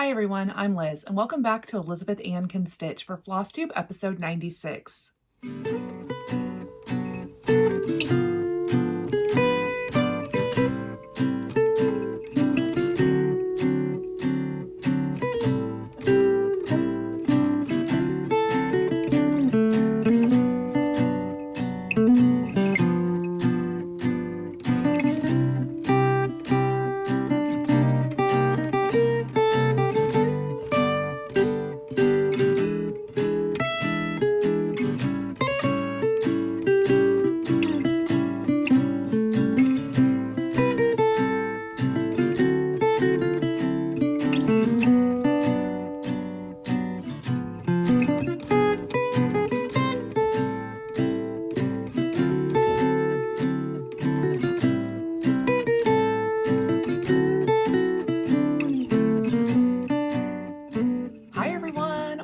Hi everyone, I'm Liz, and welcome back to Elizabeth Ann Can Stitch for Flosstube episode 96.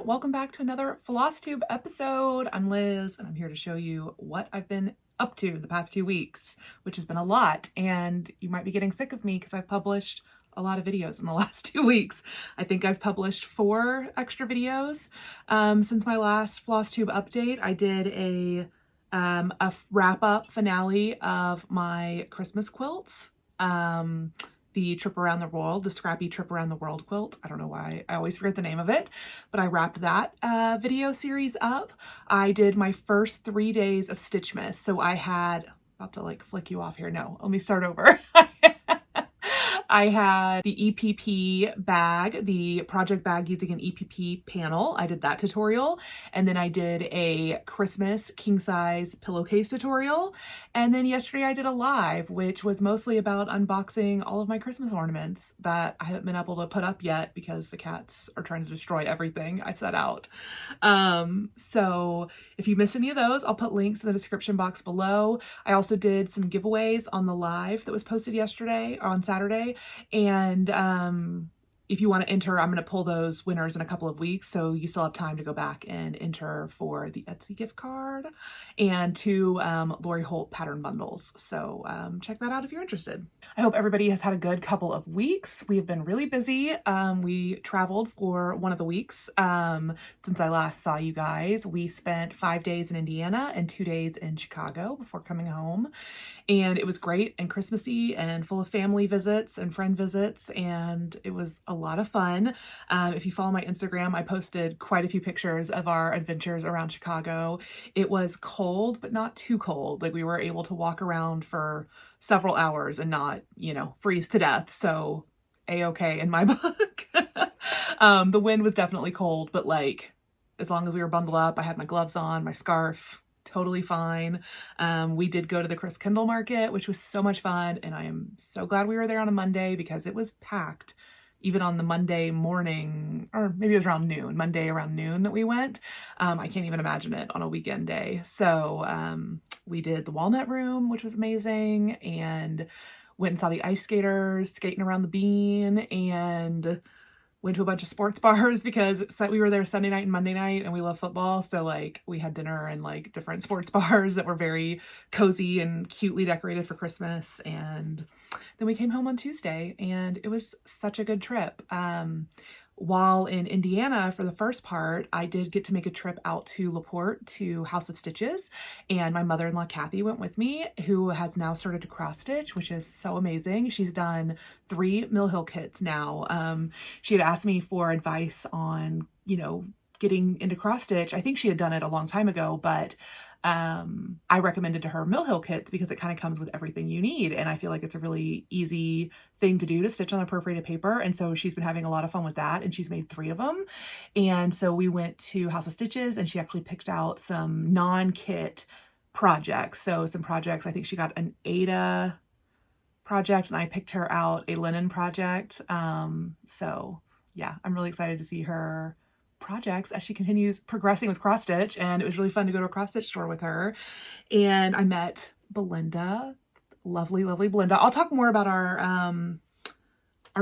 Welcome back to another Flosstube episode. I'm Liz, and I'm here to show you what I've been up to the past 2 weeks, which has been a lot, and you might be getting sick of me because I've published a lot of videos in the last 2 weeks. I think I've published 4 extra videos since my last Flosstube update. I did a wrap-up finale of my Christmas quilts. The trip around the world, the Scrappy trip around the world quilt. I don't know why I always forget the name of it, but I wrapped that video series up. I did my first 3 days of Stitchmas. So I had, about to like flick you off here. No, let me start over. I had the EPP bag, the project bag using an EPP panel. I did that tutorial. And then I did a Christmas king size pillowcase tutorial. And then yesterday I did a live, which was mostly about unboxing all of my Christmas ornaments that I haven't been able to put up yet because the cats are trying to destroy everything I set out. So if you missed any of those, I'll put links in the description box below. I also did some giveaways on the live that was posted yesterday, on Saturday. And if you want to enter, I'm going to pull those winners in a couple of weeks, so you still have time to go back and enter for the Etsy gift card and 2 Lori Holt pattern bundles. So check that out if you're interested. I hope everybody has had a good couple of weeks. We have been really busy. We traveled for one of the weeks since I last saw you guys. We spent 5 days in Indiana and 2 days in Chicago before coming home. And it was great and Christmassy and full of family visits and friend visits, and it was a lot of fun. If you follow my Instagram, I posted quite a few pictures of our adventures around Chicago. It was cold, but not too cold. Like, we were able to walk around for several hours and not, freeze to death. So A-okay in my book. The wind was definitely cold, but like, as long as we were bundled up, I had my gloves on, my scarf, totally fine. We did go to the Chris Kindle market, which was so much fun, and I am so glad we were there on a Monday because it was packed. Even on the Monday morning, or maybe it was around noon, Monday around noon that we went. I can't even imagine it on a weekend day. So we did the Walnut Room, which was amazing, and went and saw the ice skaters skating around the bean, and went to a bunch of sports bars because we were there Sunday night and Monday night, and we love football. So like, we had dinner in like different sports bars that were very cozy and cutely decorated for Christmas. And then we came home on Tuesday, and it was such a good trip. While in Indiana for the first part, I did get to make a trip out to LaPorte to House of Stitches, and my mother-in-law Kathy went with me, who has now started to cross stitch, which is so amazing. She's done 3 Mill Hill kits now. She had asked me for advice on, getting into cross stitch. I think she had done it a long time ago, but I recommended to her Mill Hill kits because it kind of comes with everything you need. And I feel like it's a really easy thing to do to stitch on a perforated paper. And so she's been having a lot of fun with that, and she's made 3 of them. And so we went to House of Stitches, and she actually picked out some non-kit projects. So some projects, I think she got an Ada project, and I picked her out a linen project. So yeah, I'm really excited to see her projects as she continues progressing with cross stitch, and it was really fun to go to a cross stitch store with her. And I met Belinda, lovely Belinda. I'll talk more about our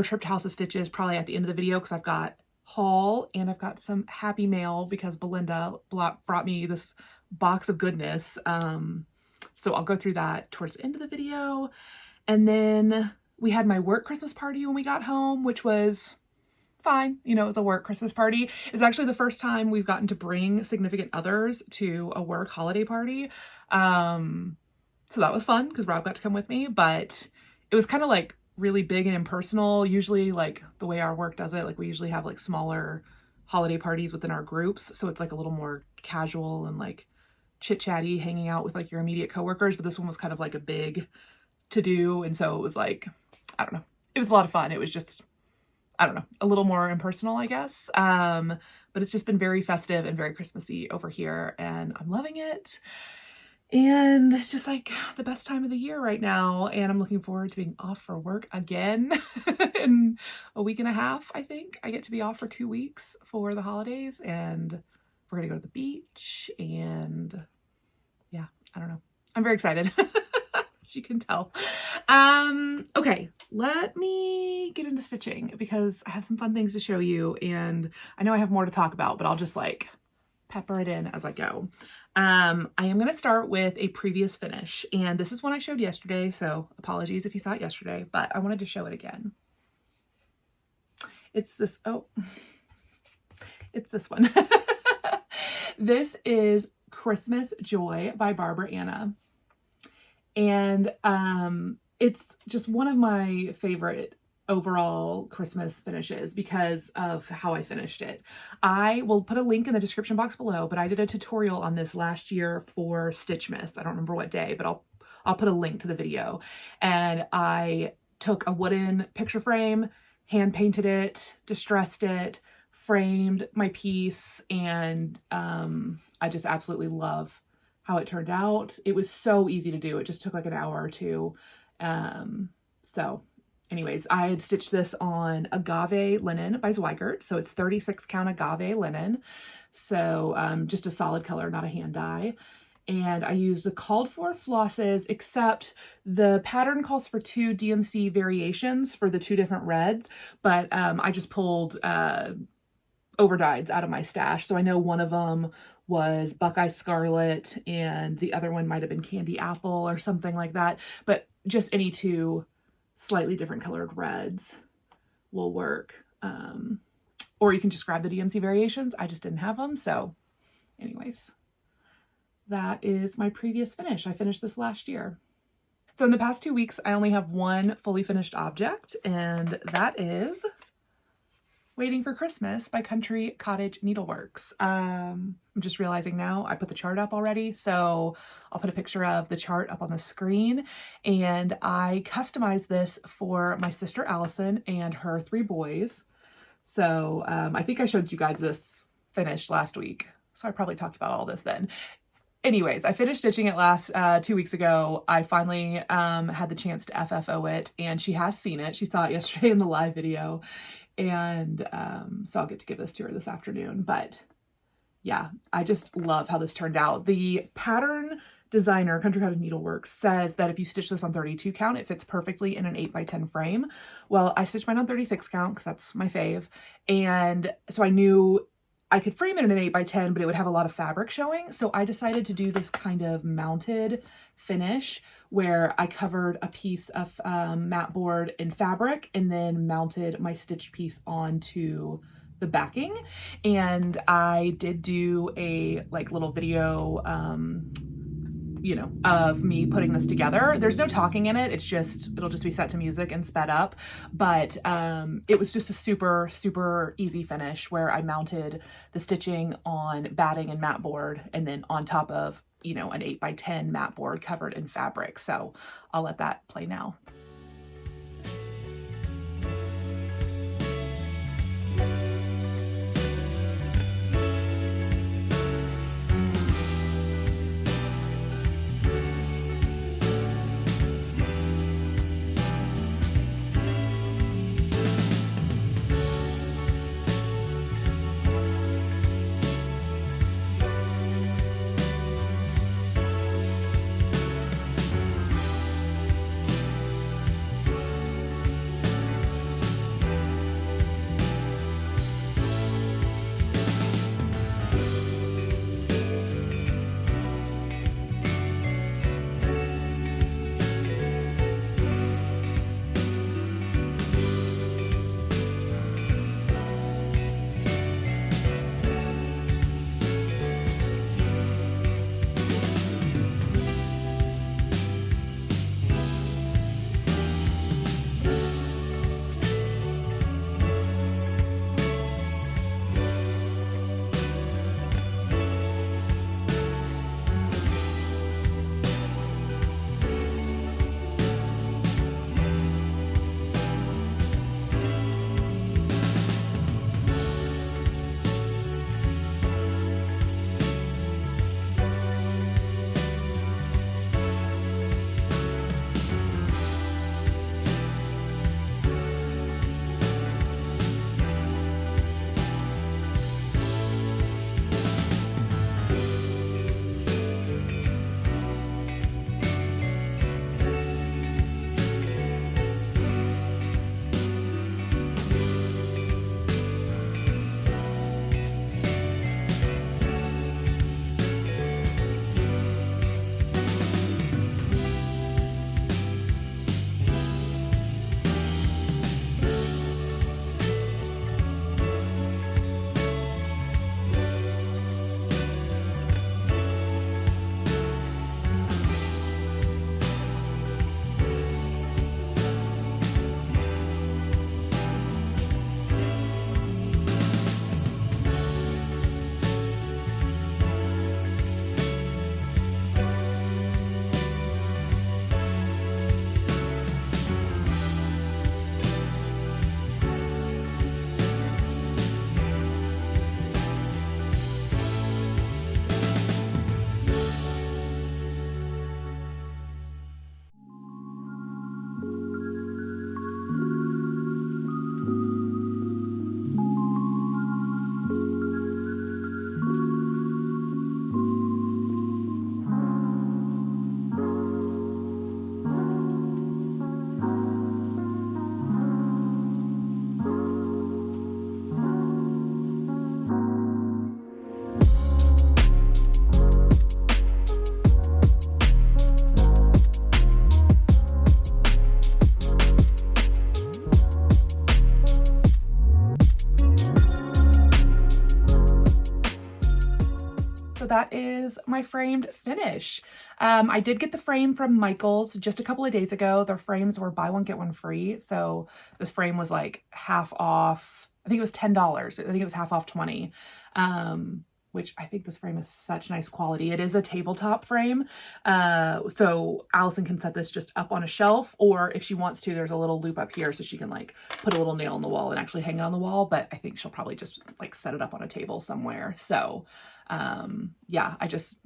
trip to House of Stitches probably at the end of the video, because I've got haul and I've got some happy mail because Belinda brought me this box of goodness. So I'll go through that towards the end of the video. And then we had my work Christmas party when we got home, which was fine. You know, it was a work Christmas party. It's actually the first time we've gotten to bring significant others to a work holiday party. So that was fun because Rob got to come with me, but it was kind of like really big and impersonal. Usually like the way our work does it, like we usually have like smaller holiday parties within our groups. So it's like a little more casual and like chit chatty, hanging out with like your immediate coworkers. But this one was kind of like a big to do. And so it was like, I don't know. It was a lot of fun. It was just, I don't know, a little more impersonal, I guess. But it's just been very festive and very Christmassy over here, and I'm loving it. And it's just like the best time of the year right now. And I'm looking forward to being off for work again in a week and a half, I think. I get to be off for 2 weeks for the holidays, and we're going to go to the beach. And yeah, I don't know. I'm very excited, as you can tell. Okay, let me get into stitching because I have some fun things to show you. And I know I have more to talk about, but I'll just like pepper it in as I go. I am going to start with a previous finish, and this is one I showed yesterday, so apologies if you saw it yesterday, but I wanted to show it again. It's this, oh, it's this one. This is Christmas Joy by Barbara Anna, and it's just one of my favorite overall Christmas finishes because of how I finished it. I will put a link in the description box below, but I did a tutorial on this last year for Stitchmas. I don't remember what day, but I'll put a link to the video. And I took a wooden picture frame, hand painted it, distressed it, framed my piece, and I just absolutely love how it turned out. It was so easy to do. It just took like an hour or two. So anyways, I had stitched this on agave linen by Zweigert. So it's 36 count agave linen. So just a solid color, not a hand dye. And I used the called for flosses, except the pattern calls for 2 DMC variations for the 2 different reds. But I just pulled overdyes out of my stash. So I know one of them was Buckeye Scarlet and the other one might have been Candy Apple or something like that. But just any 2 slightly different colored reds will work. Or you can just grab the DMC variations. I just didn't have them. So anyways, that is my previous finish. I finished this last year. So in the past 2 weeks, I only have one fully finished object, and that is Waiting for Christmas by Cottage Needleworks. I'm just realizing now I put the chart up already, so I'll put a picture of the chart up on the screen. And I customized this for my sister Allison and her 3 boys. So I think I showed you guys this finished last week, so I probably talked about all this then. Anyways, I finished stitching it last 2 weeks ago. I finally had the chance to FFO it, and she has seen it. She saw it yesterday in the live video. And so I'll get to give this to her this afternoon. But yeah, I just love how this turned out. The pattern designer, Cottage Needleworks, says that if you stitch this on 32 count, it fits perfectly in an 8x10 frame. Well, I stitched mine on 36 count because that's my fave. And so I knew I could frame it in an 8x10, but it would have a lot of fabric showing. So I decided to do this kind of mounted finish where I covered a piece of mat board in fabric and then mounted my stitch piece onto the backing. And I did do a like little video, you know, of me putting this together. There's no talking in it. It's just, it'll just be set to music and sped up. But it was just a super, super easy finish where I mounted the stitching on batting and mat board and then on top of, you know, an 8x10 mat board covered in fabric. So I'll let that play now. that is my framed finish. I did get the frame from Michael's just a couple of days ago. Their frames were buy one, get one free. So this frame was like half off. I think it was $10. I think it was half off 20. Which I think this frame is such nice quality. It is a tabletop frame. So Allison can set this just up on a shelf, or if she wants to, there's a little loop up here so she can like put a little nail in the wall and actually hang it on the wall. But I think she'll probably just like set it up on a table somewhere. So yeah, I just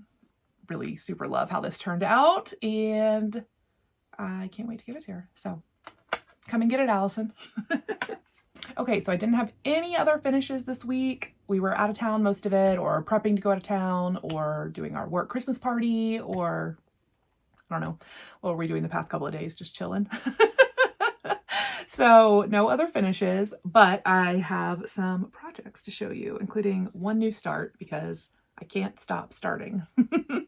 really super love how this turned out, and I can't wait to give it to her. So come and get it, Allison. Okay, so I didn't have any other finishes this week. We were out of town most of it, or prepping to go out of town, or doing our work Christmas party, or I don't know, what were we doing the past couple of days? Just chilling. So no other finishes, but I have some projects to show you, including one new start because I can't stop starting.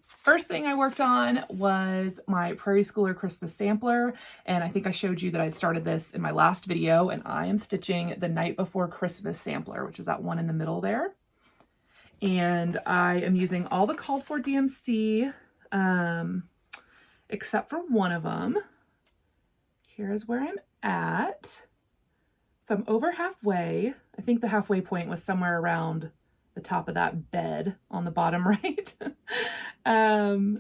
First thing I worked on was my Prairie Schooler Christmas sampler, and I think I showed you that I'd started this in my last video, and I am stitching the Night Before Christmas sampler, which is that one in the middle there. And I am using all the called for DMC, except for one of them. Here's where I'm at. So I'm over halfway. I think the halfway point was somewhere around the top of that bed on the bottom right.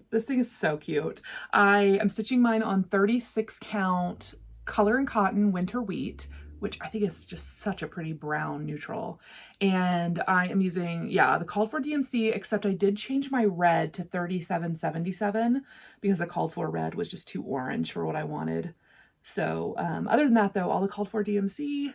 This thing is so cute. I am stitching mine on 36 count Color and Cotton Winter Wheat, which I think is just such a pretty brown neutral. And I am using, yeah, the called for DMC, except I did change my red to 3777 because the called for red was just too orange for what I wanted. So other than that though, all the called for DMC.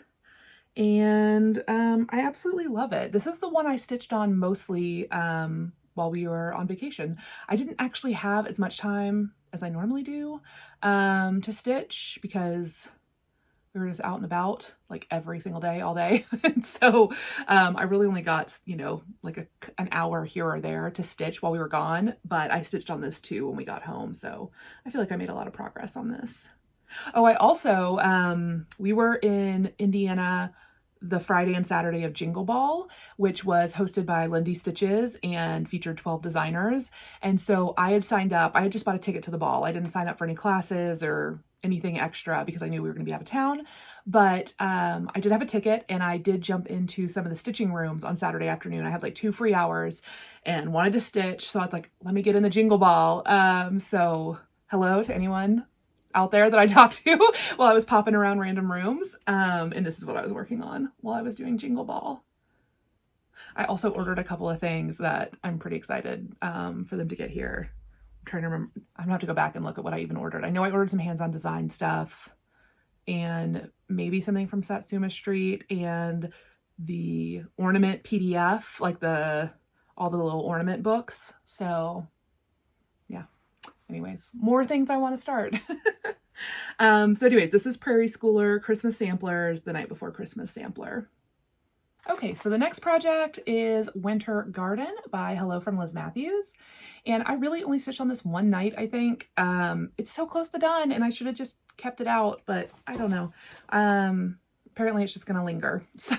And I absolutely love it. This is the one I stitched on mostly while we were on vacation. I didn't actually have as much time as I normally do to stitch because we were just out and about like every single day, all day. And so I really only got, you know, like an hour here or there to stitch while we were gone, but I stitched on this too when we got home. So I feel like I made a lot of progress on this. Oh, I also, we were in Indiana the Friday and Saturday of Jingle Ball, which was hosted by Lindy Stitches and featured 12 designers. And so I had signed up, I had just bought a ticket to the ball. I didn't sign up for any classes or anything extra because I knew we were going to be out of town. But I did have a ticket, and I did jump into some of the stitching rooms on Saturday afternoon. I had like 2 free hours and wanted to stitch. So I was like, let me get in the Jingle Ball. So hello to anyone out there that I talked to while I was popping around random rooms. And this is what I was working on while I was doing Jingle Ball. I also ordered a couple of things that I'm pretty excited for them to get here. I'm trying to remember. I'm gonna have to go back and look at what I even ordered. I know I ordered some hands-on design stuff and maybe something from Satsuma Street and the ornament PDF, like all the little ornament books. So yeah. Anyways, more things I want to start. So anyways, this is Prairie Schooler Christmas Samplers, the Night Before Christmas sampler. Okay, so the next project is Winter Garden by Hello from Liz Mathews. And I really only stitched on this one night, I think. It's so close to done, and I should have just kept it out, but I don't know. Apparently it's just gonna linger. So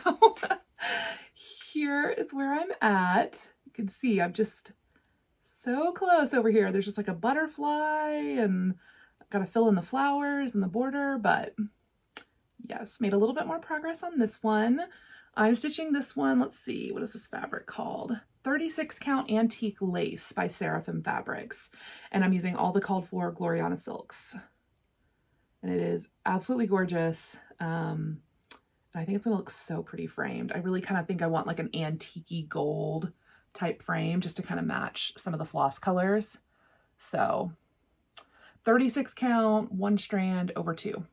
here is where I'm at. You can see I'm just so close over here. There's just like a butterfly, and I've got to fill in the flowers and the border, but yes, made a little bit more progress on this one. I'm stitching this one. Let's see, what is this fabric called? 36 count Antique Lace by Seraphim Fabrics. And I'm using all the called for Gloriana silks. And it is absolutely gorgeous. And I think it's gonna look so pretty framed. I really kind of think I want like an antique-y gold type frame just to kind of match some of the floss colors. So 36 count, 1 strand over 2.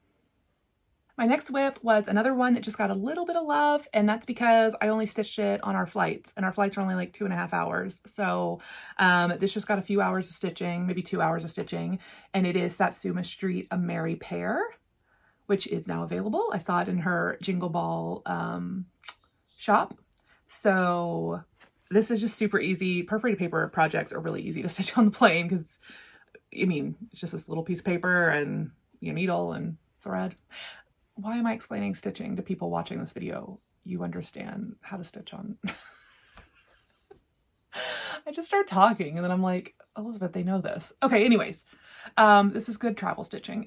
My next whip was another one that just got a little bit of love, and that's because I only stitched it on our flights, and our flights are only like 2.5 hours. So this just got a few hours of stitching, maybe 2 hours of stitching, and it is Satsuma Street, A Merry Pair, which is now available. I saw it in her Jingle Ball shop. So this is just super easy. Perforated paper projects are really easy to stitch on the plane because, I mean, it's just this little piece of paper and your needle and thread. Why am I explaining stitching to people watching this video? You understand how to stitch on. I just start talking and then I'm like, Elizabeth, they know this. Okay, anyways, this is good travel stitching.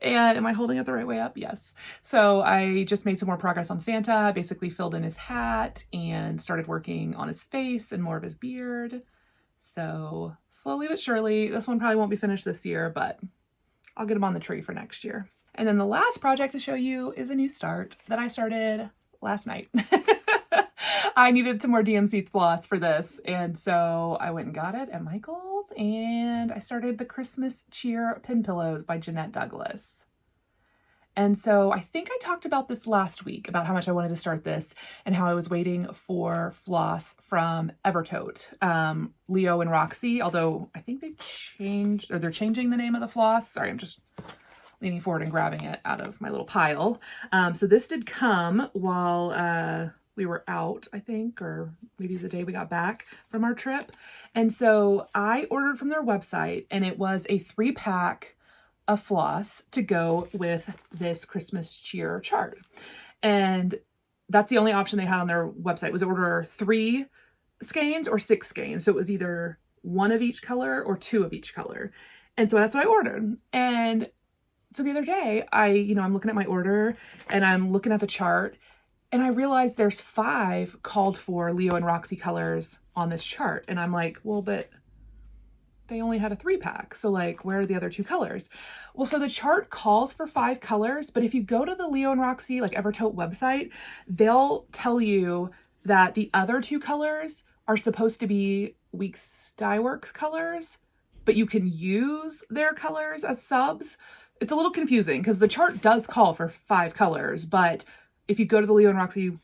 And am I holding it the right way up? Yes. So I just made some more progress on Santa, basically filled in his hat and started working on his face and more of his beard. So slowly but surely, this one probably won't be finished this year, but I'll get him on the tree for next year. And then the last project to show you is a new start that I started last night. I needed some more DMC floss for this, and so I went and got it at Michael's, and I started the Christmas Cheer Pin Pillows by Jeanette Douglas. And so I think I talked about this last week, about how much I wanted to start this and how I was waiting for floss from Evertote. Leo and Roxy, although I think they changed, or they're changing the name of the floss. Sorry, I'm just leaning forward and grabbing it out of my little pile. So this did come while we were out, I think, or maybe the day we got back from our trip. And so I ordered from their website, and it was a 3-pack of floss to go with this Christmas cheer chart. And that's the only option they had on their website, was order 3 skeins or 6 skeins. So it was either 1 of each color or 2 of each color. And so that's what I ordered. And so the other day, I'm looking at my order and I'm looking at the chart, and I realized there's 5 called for Leo and Roxy colors on this chart. And I'm like, well, but they only had a 3-pack. So like, where are the other 2 colors? Well, so the chart calls for 5 colors, but if you go to the Leo and Roxy, like Evertote website, they'll tell you that the other 2 colors are supposed to be Weeks Dye Works colors, but you can use their colors as subs. It's a little confusing because the chart does call for 5 colors, but if you go to the Leo and Roxy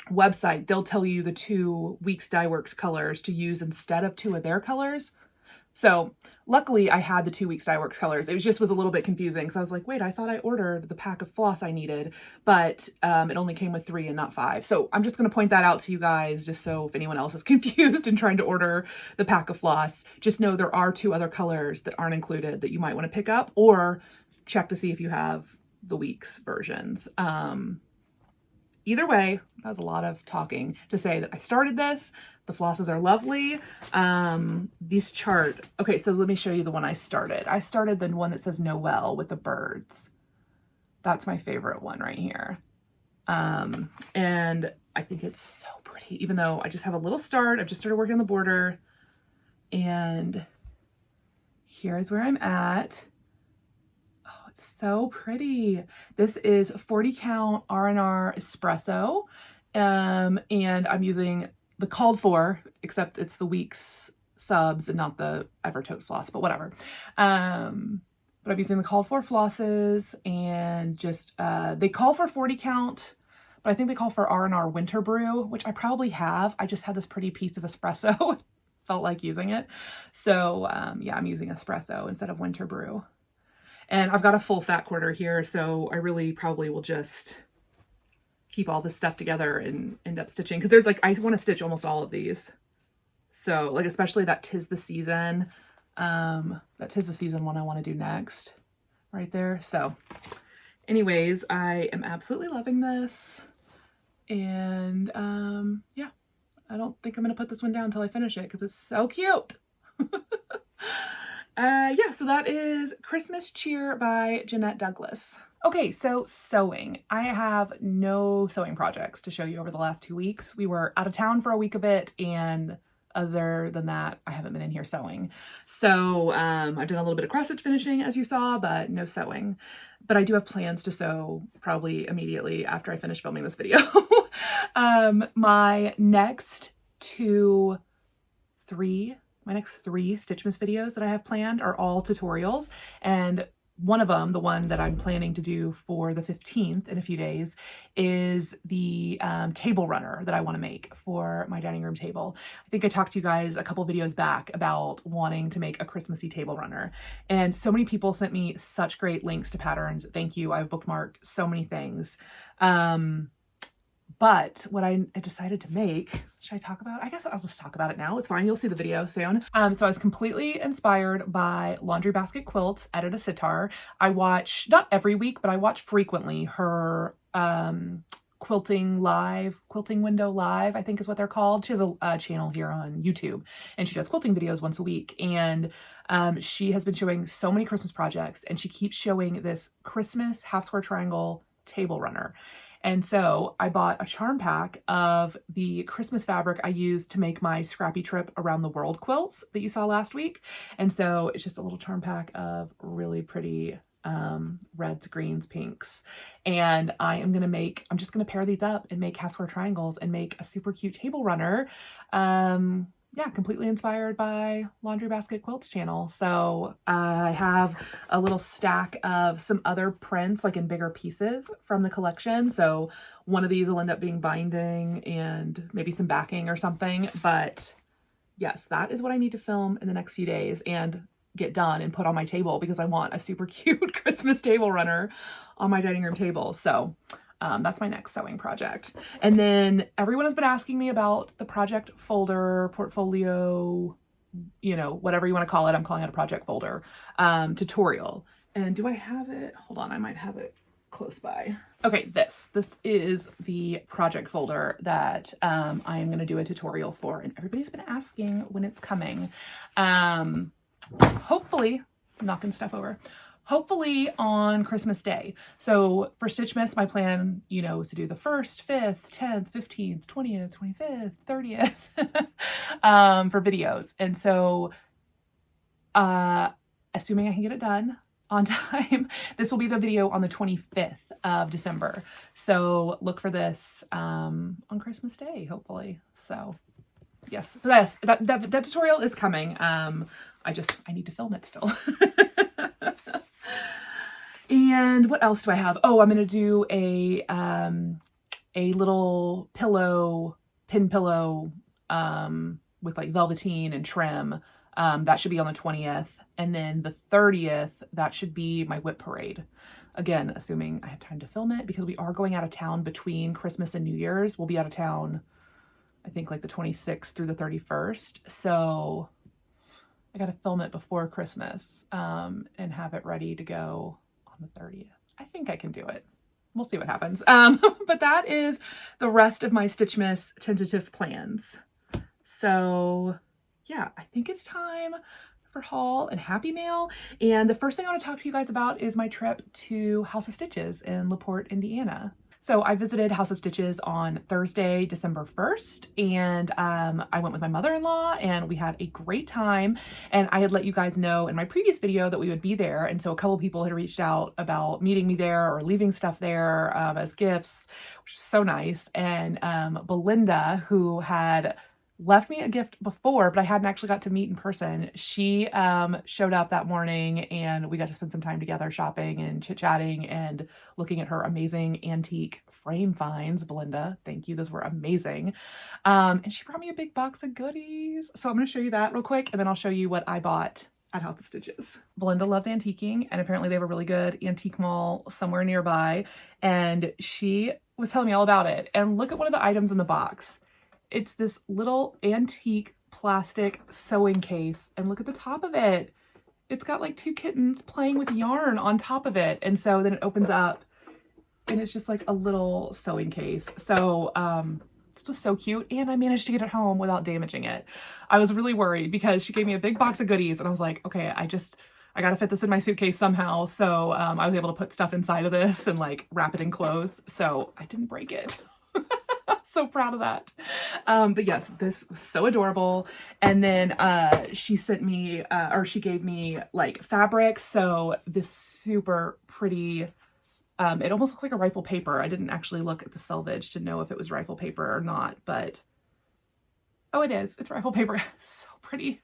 website, they'll tell you the 2 Weeks Dye Works colors to use instead of 2 of their colors. So luckily I had the 2 Weeks Dye Works colors. It was a little bit confusing because I was like, wait, I thought I ordered the pack of floss I needed, but it only came with 3 and not 5. So I'm just going to point that out to you guys, just so if anyone else is confused and trying to order the pack of floss, just know there are 2 other colors that aren't included that you might want to pick up, or check to see if you have the Weeks versions. Either way, that was a lot of talking to say that I started this. The flosses are lovely. This chart. Okay, so let me show you the one I started. I started the one that says Noel with the birds. That's my favorite one right here. And I think it's so pretty, even though I just have a little start. I've just started working on the border. And here's where I'm at. So pretty. This is 40 count R&R Espresso. And I'm using the called for, except it's the Weeks subs and not the Evertote floss, but whatever. But I'm using the called for flosses, and just, they call for 40 count, but I think they call for R&R Winter Brew, which I probably have. I just had this pretty piece of espresso. Felt like using it. So, yeah, I'm using espresso instead of Winter Brew. And I've got a full fat quarter here, so I really probably will just keep all this stuff together and end up stitching. Because there's I want to stitch almost all of these. So especially that 'Tis the Season. That 'Tis the Season one I want to do next. Right there. So anyways, I am absolutely loving this. And yeah, I don't think I'm going to put this one down until I finish it because it's so cute. Yeah, so that is Christmas Cheer by Jeanette Douglas. Okay, so sewing. I have no sewing projects to show you over the last 2 weeks. We were out of town for a week of it, and other than that, I haven't been in here sewing. So I've done a little bit of cross stitch finishing, as you saw, but no sewing. But I do have plans to sew probably immediately after I finish filming this video. My next 3 Stitchmas videos that I have planned are all tutorials, and one of them, the one that I'm planning to do for the 15th in a few days, is the table runner that I want to make for my dining room table. I think I talked to you guys a couple videos back about wanting to make a Christmassy table runner, and so many people sent me such great links to patterns. Thank you. I've bookmarked so many things. But what I decided to make, should I talk about? I guess I'll just talk about it now. It's fine. You'll see the video soon. So I was completely inspired by Laundry Basket Quilts, Edit a Sitar. I watch, not every week, but I watch frequently her quilting window live, I think is what they're called. She has a channel here on YouTube, and she does quilting videos once a week. And she has been showing so many Christmas projects, and she keeps showing this Christmas half square triangle table runner. And so I bought a charm pack of the Christmas fabric I used to make my Scrappy Trip Around the World quilts that you saw last week. And so it's just a little charm pack of really pretty reds, greens, pinks. And I'm just going to pair these up and make half square triangles and make a super cute table runner. Yeah, completely inspired by Laundry Basket Quilts channel. So I have a little stack of some other prints, like in bigger pieces from the collection. So one of these will end up being binding and maybe some backing or something. But yes, that is what I need to film in the next few days and get done and put on my table, because I want a super cute Christmas table runner on my dining room table. So that's my next sewing project. And then everyone has been asking me about the project folder, portfolio, you know, whatever you want to call it. I'm calling it a project folder tutorial. And do I have it? Hold on, I might have it close by. Okay, this is the project folder that I am going to do a tutorial for. And everybody's been asking when it's coming. Hopefully, I'm knocking stuff over. Hopefully on Christmas Day. So for Stitchmas, my plan, you know, is to do the 1st, 5th, 10th, 15th, 20th, 25th, 30th for videos. And so assuming I can get it done on time, this will be the video on the 25th of December. So look for this on Christmas Day, hopefully. So yes, that tutorial is coming. I need to film it still. And what else do I have? Oh, I'm going to do a little pin pillow, with like velveteen and trim. That should be on the 20th. And then the 30th, that should be my whip parade. Again, assuming I have time to film it, because we are going out of town between Christmas and New Year's. We'll be out of town, I think, like the 26th through the 31st. So I got to film it before Christmas, and have it ready to go on the 30th. I think I can do it. We'll see what happens. But that is the rest of my Stitchmas tentative plans. So yeah, I think it's time for haul and happy mail. And the first thing I want to talk to you guys about is my trip to House of Stitches in LaPorte, Indiana. So I visited House of Stitches on Thursday, December 1st, and I went with my mother-in-law, and we had a great time. And I had let you guys know in my previous video that we would be there, and so a couple people had reached out about meeting me there or leaving stuff there as gifts, which was so nice. And Belinda, who had left me a gift before, but I hadn't actually got to meet in person, she showed up that morning, and we got to spend some time together shopping and chit-chatting and looking at her amazing antique frame finds. Belinda, thank you. Those were amazing. And she brought me a big box of goodies. So I'm going to show you that real quick, and then I'll show you what I bought at House of Stitches. Belinda loves antiquing, and apparently they have a really good antique mall somewhere nearby, and she was telling me all about it. And look at one of the items in the box. It's this little antique plastic sewing case, and look at the top of it. It's got like 2 kittens playing with yarn on top of it. And so then it opens up, and it's just like a little sewing case. So this was so cute, and I managed to get it home without damaging it. I was really worried because she gave me a big box of goodies, and I was like, okay, I gotta fit this in my suitcase somehow. So I was able to put stuff inside of this and like wrap it in clothes, so I didn't break it. So proud of that. But yes, this was so adorable. And then she sent me, or she gave me like fabric. So this super pretty, it almost looks like a rifle paper. I didn't actually look at the selvage to know if it was rifle paper or not, but oh, it is. It's rifle paper. So pretty.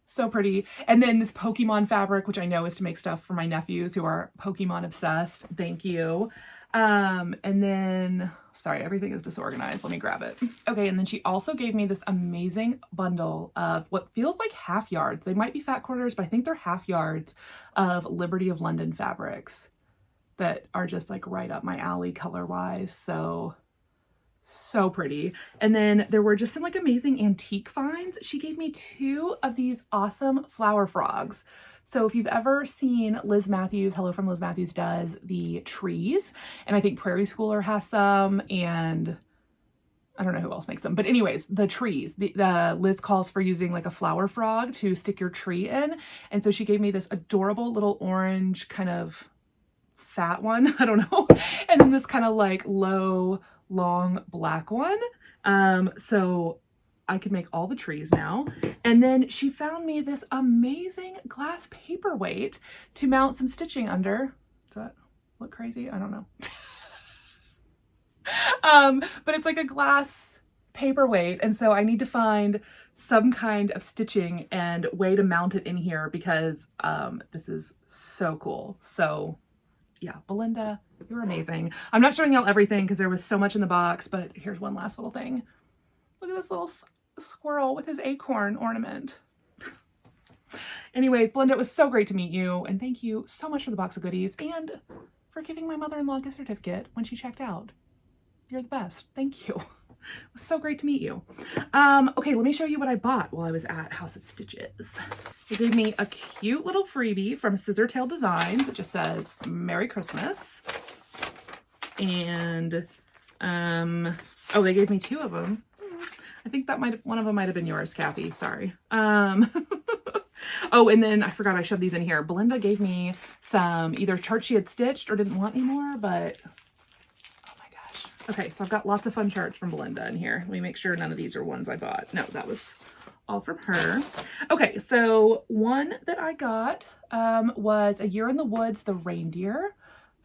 So pretty. And then this Pokemon fabric, which I know is to make stuff for my nephews who are Pokemon obsessed. Thank you. And then, sorry, everything is disorganized. Let me grab it. Okay, and then she also gave me this amazing bundle of what feels like half yards. They might be fat quarters, but I think they're half yards of Liberty of London fabrics that are just like right up my alley color-wise. So pretty. And then there were just some like amazing antique finds. She gave me 2 of these awesome flower frogs. So if you've ever seen Liz Mathews, Hello from Liz Mathews does the trees, and I think Prairie Schooler has some, and I don't know who else makes them, but anyways, the trees, the Liz calls for using like a flower frog to stick your tree in. And so she gave me this adorable little orange kind of fat one, I don't know, and then this kind of like low, long black one. So I could make all the trees now. And then she found me this amazing glass paperweight to mount some stitching under. Does that look crazy? I don't know. But it's like a glass paperweight, and so I need to find some kind of stitching and way to mount it in here because this is so cool. So yeah, Belinda, you're amazing. I'm not showing y'all everything because there was so much in the box, but here's one last little thing. Look at this little squirrel with his acorn ornament. Anyways, Belinda, it was so great to meet you, and thank you so much for the box of goodies and for giving my mother-in-law a gift certificate when she checked out. You're the best. Thank you. It was so great to meet you. Okay, let me show you what I bought while I was at House of Stitches. They gave me a cute little freebie from Scissortail Designs. It just says Merry Christmas. And oh, they gave me two of them. I think that one of them might have been yours, Kathy. Sorry. Oh, and then I forgot I shoved these in here. Belinda gave me some either charts she had stitched or didn't want anymore, but okay, so I've got lots of fun charts from Belinda in here. Let me make sure none of these are ones I bought. No, that was all from her. Okay, so one that I got was A Year in the Woods, the Reindeer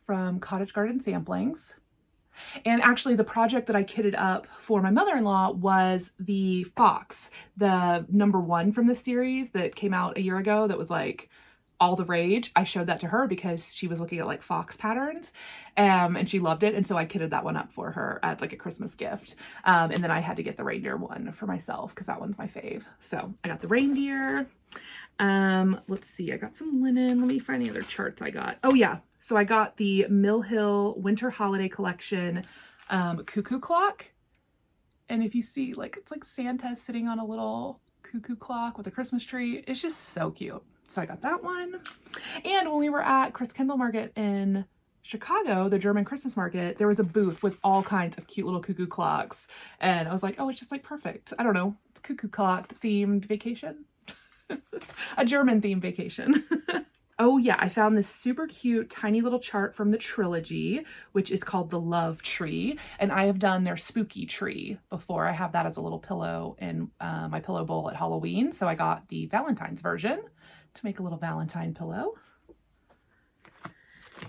from Cottage Garden Samplings. And actually the project that I kitted up for my mother-in-law was the fox, the #1 from the series that came out a year ago that was like all the rage. I showed that to her because she was looking at like fox patterns and she loved it. And so I kitted that one up for her as like a Christmas gift. And then I had to get the reindeer one for myself because that one's my fave. So I got the reindeer. Let's see, I got some linen. Let me find the other charts I got. Oh yeah. So I got the Mill Hill Winter Holiday Collection cuckoo clock. And if you see, like, it's like Santa sitting on a little cuckoo clock with a Christmas tree. It's just so cute. So I got that one. And when we were at Chris Kendall Market in Chicago, the German Christmas market, there was a booth with all kinds of cute little cuckoo clocks. And I was like, oh, it's just like perfect. I don't know. It's cuckoo clock themed vacation. A German themed vacation. Oh yeah, I found this super cute tiny little chart from the trilogy, which is called the Love Tree. And I have done their spooky tree before. I have that as a little pillow in my pillow bowl at Halloween. So I got the Valentine's version to make a little Valentine pillow.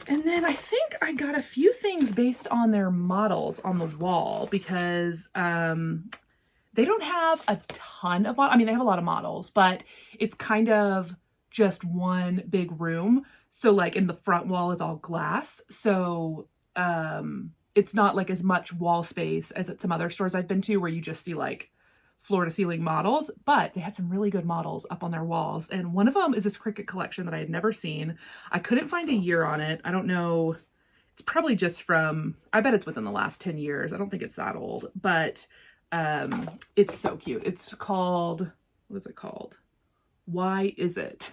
And then I think I got a few things based on their models on the wall because they don't have a ton of models. I mean, they have a lot of models, but it's kind of just one big room. So like in the front wall is all glass. So it's not like as much wall space as at some other stores I've been to where you just see like floor to ceiling models, but they had some really good models up on their walls. And one of them is this Cricut collection that I had never seen. I couldn't find a year on it. I don't know. It's probably just from, I bet it's within the last 10 years. I don't think it's that old, but it's so cute. It's called, what is it called? Why Is It?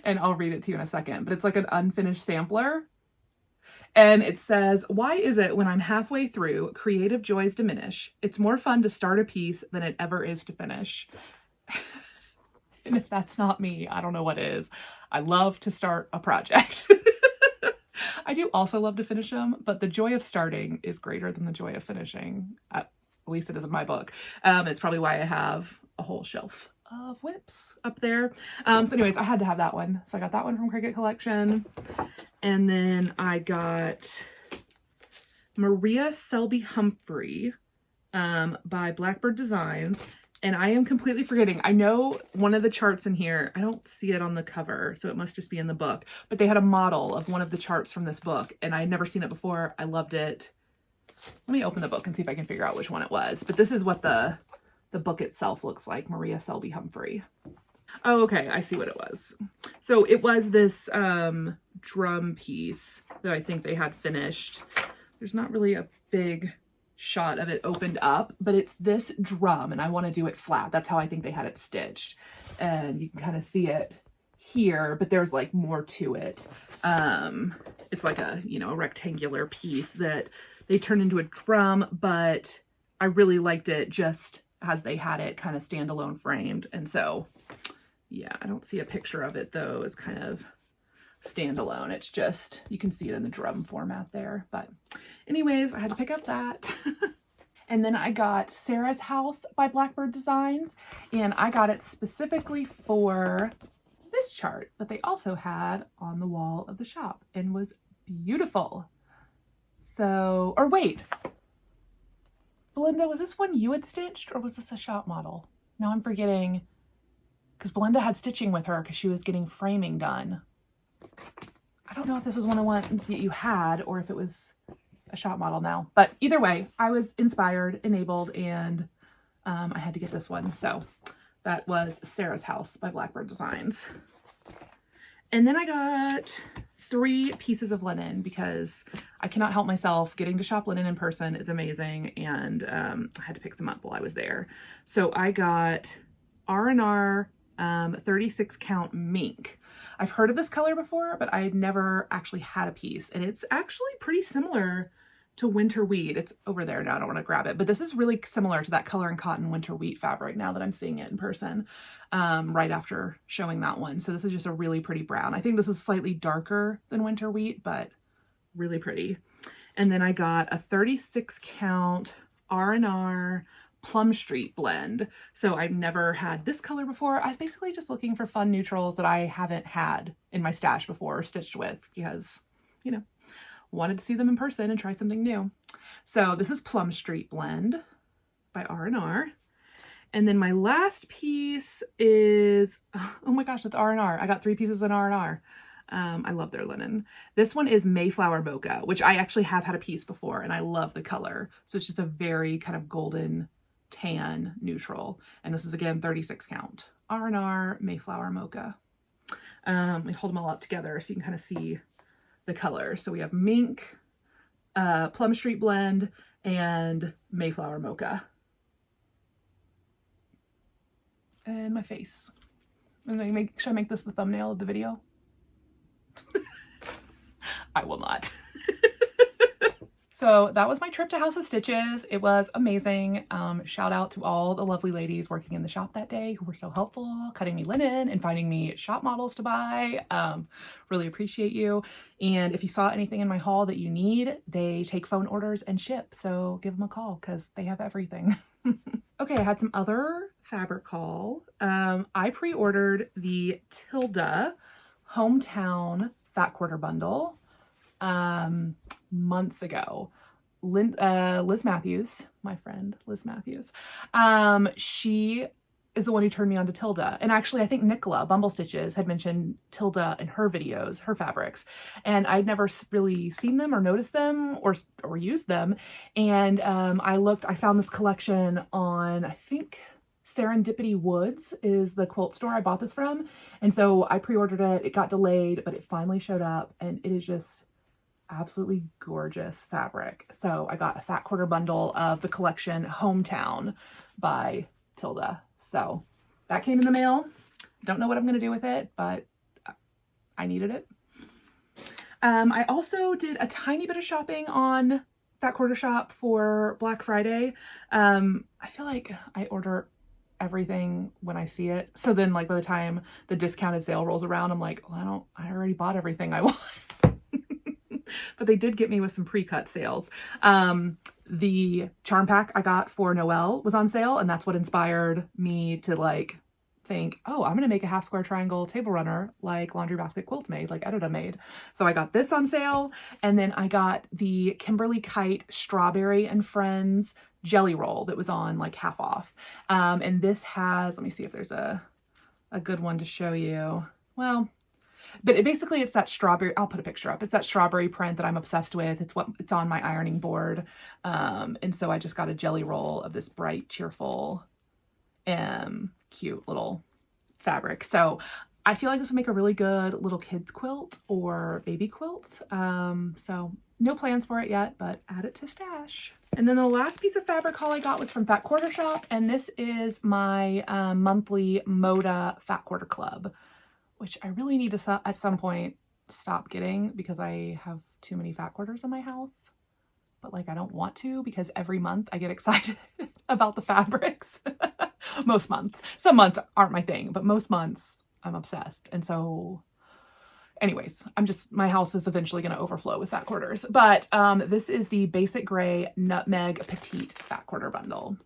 And I'll read it to you in a second, but it's like an unfinished sampler. And it says, why is it when I'm halfway through, creative joys diminish? It's more fun to start a piece than it ever is to finish. And if that's not me, I don't know what is. I love to start a project. I do also love to finish them, but the joy of starting is greater than the joy of finishing. At least it is in my book. It's probably why I have a whole shelf of whips up there. So anyways, I had to have that one. So I got that one from Cricut Collection. And then I got Maria Selby Humphrey by Blackbird Designs. And I am completely forgetting. I know one of the charts in here, I don't see it on the cover, so it must just be in the book. But they had a model of one of the charts from this book, and I had never seen it before. I loved it. Let me open the book and see if I can figure out which one it was. But this is what the book itself looks like, Maria Selby Humphrey. Oh, okay, I see what it was. So it was this drum piece that I think they had finished. There's not really a big shot of it opened up, but it's this drum and I want to do it flat. That's how I think they had it stitched. And you can kind of see it here, but there's like more to it. It's like a, you know, a rectangular piece that they turned into a drum, but I really liked it just as they had it kind of standalone framed. And so, yeah, I don't see a picture of it though. It's kind of standalone. It's just, you can see it in the drum format there. But anyways, I had to pick up that. And then I got Sarah's House by Blackbird Designs, and I got it specifically for this chart that they also had on the wall of the shop and was beautiful. So, or wait, Belinda, was this one you had stitched or was this a shop model? Now I'm forgetting, because Belinda had stitching with her because she was getting framing done. I don't know if this was one of the ones that you had or if it was a shop model now, but either way, I was inspired, enabled, and I had to get this one. So that was Sarah's House by Blackbird Designs. And then I got 3 pieces of linen because I cannot help myself. Getting to shop linen in person is amazing, and I had to pick some up while I was there. So I got R&R 36 count mink. I've heard of this color before, but I had never actually had a piece, and it's actually pretty similar to winter wheat. It's over there now, I don't want to grab it, but this is really similar to that Color and Cotton winter wheat fabric now that I'm seeing it in person, right after showing that one. So this is just a really pretty brown. I think this is slightly darker than winter wheat, but really pretty. And then I got a 36 count R&R Plum Street blend. So I've never had this color before. I was basically just looking for fun neutrals that I haven't had in my stash before or stitched with because, you know, wanted to see them in person and try something new. So this is Plum Street blend by R&R. And then my last piece is, oh my gosh, it's R&R. I got 3 pieces in R&R. I love their linen. This one is Mayflower Mocha, which I actually have had a piece before and I love the color. So it's just a very kind of golden tan neutral. And this is again 36 count. R&R Mayflower Mocha. Let me hold them all up together so you can kind of see the colors. So we have mink, Plum Street blend, and Mayflower Mocha. And my face. And should I make this the thumbnail of the video? I will not. So that was my trip to House of Stitches. It was amazing. Shout out to all the lovely ladies working in the shop that day who were so helpful, cutting me linen and finding me shop models to buy. Really appreciate you. And if you saw anything in my haul that you need, they take phone orders and ship. So give them a call because they have everything. Okay, I had some other fabric haul. I pre-ordered the Tilda Hometown Fat Quarter Bundle months ago. Liz Mathews, my friend Liz Mathews, she is the one who turned me on to Tilda. And actually, I think Nicola Bumble Stitches had mentioned Tilda in her videos, her fabrics, and I'd never really seen them or noticed them or used them. And I found this collection on, I think Serendipity Woods is the quilt store I bought this from. And so I pre-ordered it. It got delayed, but it finally showed up, and it is just absolutely gorgeous fabric. So I got a fat quarter bundle of the collection Hometown by Tilda. So that came in the mail. Don't know what I'm going to do with it, but I needed it. I also did a tiny bit of shopping on Fat Quarter Shop for Black Friday. I feel like I order everything when I see it. So then like by the time the discounted sale rolls around, I'm like, well, I already bought everything I want. But they did get me with some pre-cut sales. The charm pack I got for Noelle was on sale, and that's what inspired me to like think, oh, I'm going to make a half square triangle table runner like Laundry Basket Quilt made, like Edita made. So I got this on sale, and then I got the Kimberly Kite Strawberry and Friends jelly roll that was on like half off. And this has, let me see if there's a good one to show you. Well, but basically it's that strawberry, I'll put a picture up. It's that strawberry print that I'm obsessed with. It's on my ironing board. And so I just got a jelly roll of this bright, cheerful, cute little fabric. So I feel like this would make a really good little kids quilt or baby quilt. So no plans for it yet, but add it to stash. And then the last piece of fabric haul I got was from Fat Quarter Shop. And this is my monthly Moda Fat Quarter Club, which I really need to at some point stop getting because I have too many fat quarters in my house. But like, I don't want to because every month I get excited about the fabrics. Most months. Some months aren't my thing, but most months I'm obsessed. And so anyways, my house is eventually going to overflow with fat quarters. But this is the Basic Gray Nutmeg Petite Fat Quarter Bundle.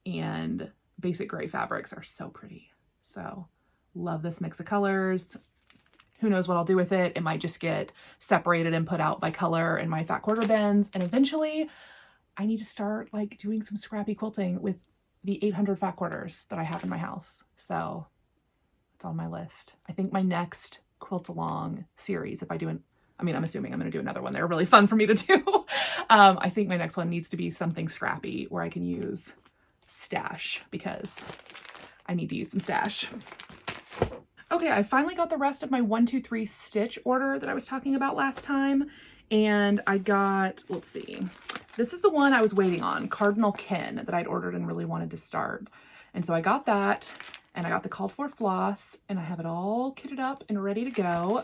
And basic gray fabrics are so pretty. So love this mix of colors. Who knows what I'll do with it. It might just get separated and put out by color in my fat quarter bins. And eventually I need to start like doing some scrappy quilting with the 800 fat quarters that I have in my house. So it's on my list. I think my next quilt along series, if I do I'm assuming I'm going to do another one. They're really fun for me to do. I think my next one needs to be something scrappy where I can use stash because I need to use some stash. Okay, I finally got the rest of my 123 stitch order that I was talking about last time. And I got, let's see, this is the one I was waiting on, Cardinal Kin, that I'd ordered and really wanted to start. And so I got that, and I got the called for floss, and I have it all kitted up and ready to go.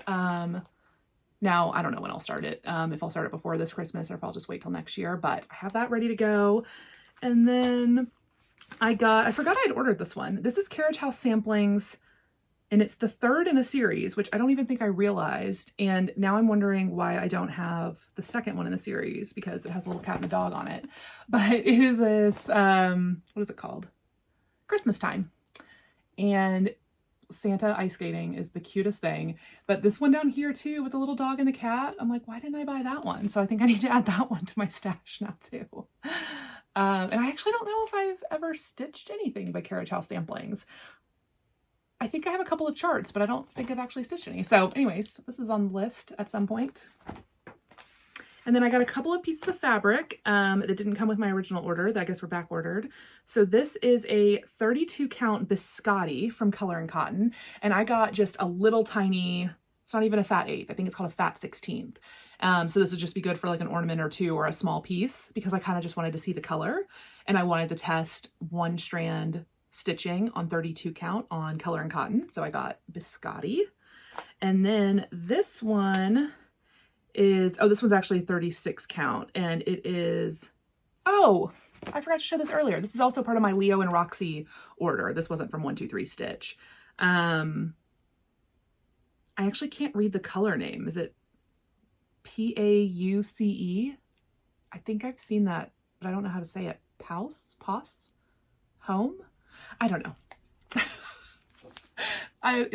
Now, I don't know when I'll start it, if I'll start it before this Christmas or if I'll just wait till next year, but I have that ready to go. And then I forgot I'd ordered this one. This is Carriage House Samplings, and it's the third in a series, which I don't even think I realized. And now I'm wondering why I don't have the second one in the series because it has a little cat and a dog on it. But it is this, what is it called? Christmas Time. And Santa ice skating is the cutest thing. But this one down here too with the little dog and the cat, I'm like, why didn't I buy that one? So I think I need to add that one to my stash now too. And I actually don't know if I've ever stitched anything by Carriage House Samplings. I think I have a couple of charts, but I don't think I've actually stitched any. So anyways, this is on the list at some point. And then I got a couple of pieces of fabric that didn't come with my original order that I guess were back ordered. So this is a 32 count biscotti from Color and Cotton. And I got just a little tiny, it's not even a fat 8th. I think it's called a fat 16th. So this would just be good for like an ornament or two or a small piece because I kind of just wanted to see the color and I wanted to test one strand stitching on 32 count on Color and Cotton. So I got biscotti. And then this one is, this one's actually 36 count and it is, I forgot to show this earlier. This is also part of my Leo and Roxy order. This wasn't from 123 Stitch. I actually can't read the color name. Is it Pauce? I think I've seen that, but I don't know how to say it. Paus? Home? I don't know.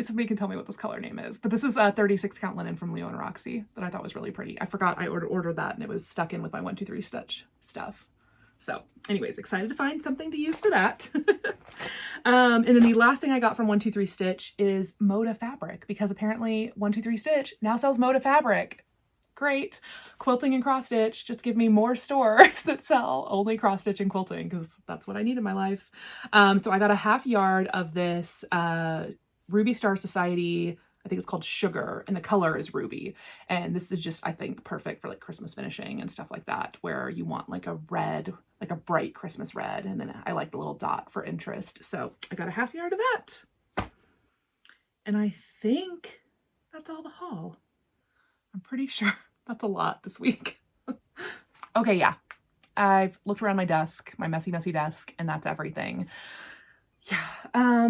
Somebody can tell me what this color name is, but this is a 36 count linen from Leo and Roxy that I thought was really pretty. I forgot I ordered that and it was stuck in with my 123 Stitch stuff. So anyways, excited to find something to use for that. And then the last thing I got from 123 Stitch is Moda fabric because apparently 123 Stitch now sells Moda fabric. Great. Quilting and cross stitch. Just give me more stores that sell only cross stitch and quilting because that's what I need in my life. So I got a half yard of this Ruby Star Society, I think it's called Sugar, and the color is ruby. And this is just, I think, perfect for like Christmas finishing and stuff like that, where you want like a red, like a bright Christmas red. And then I like the little dot for interest. So I got a half yard of that. And I think that's all the haul. I'm pretty sure that's a lot this week. Okay, yeah. I've looked around my desk, my messy, messy desk, and that's everything. Yeah.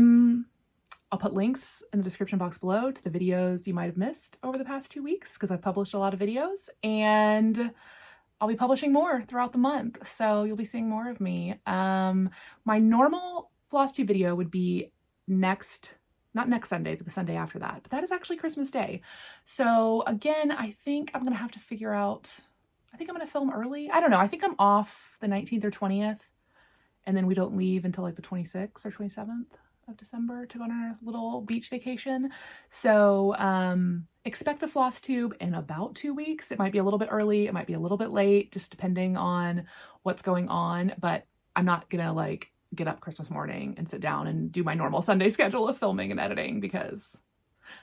I'll put links in the description box below to the videos you might have missed over the past 2 weeks because I've published a lot of videos and I'll be publishing more throughout the month. So you'll be seeing more of me. My normal Flosstube video would be not next Sunday, but the Sunday after that. But that is actually Christmas Day. So again, I think I'm going to have to figure out, I think I'm going to film early. I don't know. I think I'm off the 19th or 20th. And then we don't leave until like the 26th or 27th of December to go on our little beach vacation. So expect a Flosstube in about 2 weeks. It might be a little bit early. It might be a little bit late, just depending on what's going on. But I'm not going to like get up Christmas morning and sit down and do my normal Sunday schedule of filming and editing because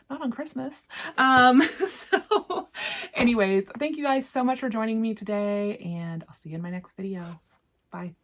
not on Christmas. So anyways, thank you guys so much for joining me today and I'll see you in my next video. Bye.